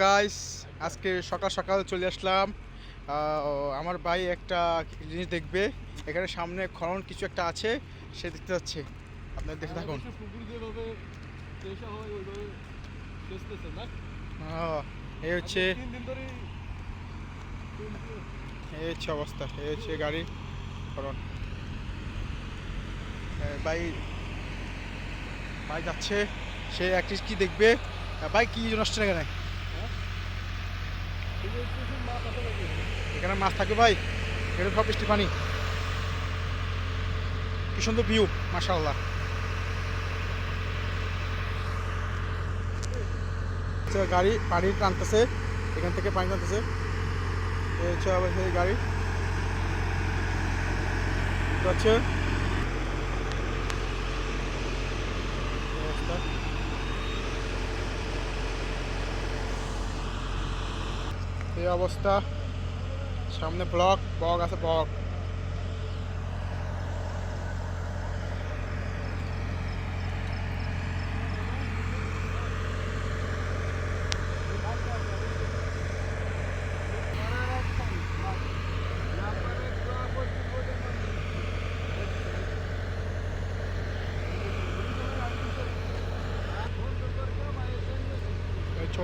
Guys, আজকে সকাল সকাল চলে আসলাম। আমার ভাই একটা জিনিস দেখবে। এখানে সামনে খনন কিছু একটা আছে, সে দেখতে যাচ্ছে। আপনারা দেখে থাকুন। আহ, এই হচ্ছে এই হচ্ছে অবস্থা, এই হচ্ছে গাড়ি খনন। ভাই ভাই যাচ্ছে, সে একটি কি দেখবে। ভাই কি জন্য আসছেন এখানে? এখানে মাছ থাকে ভাই, এখানে সব বৃষ্টি পানি, কি সুন্দর ভিউ, মাশাআল্লাহ। গাড়ি পানি টানতেছে, এখান থেকে পানি টানতেছে। এই হচ্ছে আবার সেই গাড়ি হচ্ছে অবস্থা। এই অবস্থা, সামনে ব্লক বক আছে, বক।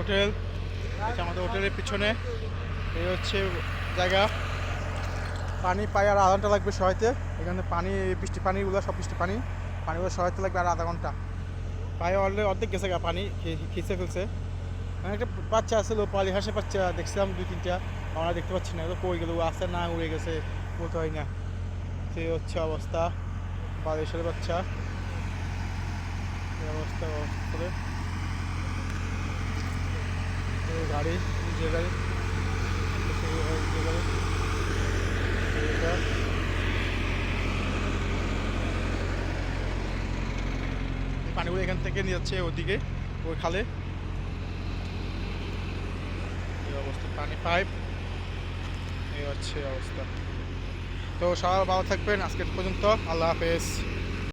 হোটেল, এটা আমাদের হোটেলের পিছনে। এই হচ্ছে জায়গা। পানি পাই আর আধা ঘন্টা লাগবে সহায়তে। এখানে পানি, বৃষ্টি পানিগুলো সব বৃষ্টি পানিগুলো সহায়তে লাগবে আর আধা ঘন্টা। পায়ে অলরেডি অর্ধেক গেছে গা, পানি খিচে ফেলছে। মানে একটা বাচ্চা আছে, পালি হাঁসের বাচ্চা দেখছিলাম 2-3টা, আমরা দেখতে পাচ্ছি না, এগুলো কই গেল, আসতে না উড়ে গেছে, বলতে হয় না। সেই হচ্ছে অবস্থা, বালিশের বাচ্চা। এই অবস্থা করে গাড়ি, যে গাড়ি, যে গাড়ি এটা পানিগুলো এখান থেকে নিয়ে যাচ্ছে ওদিকে, ওই খালে। এই অবস্থা, পানি পাইপ, এই হচ্ছে অবস্থা। তো সবাই ভালো থাকবেন, আজকে পর্যন্ত, আল্লাহ হাফেজ।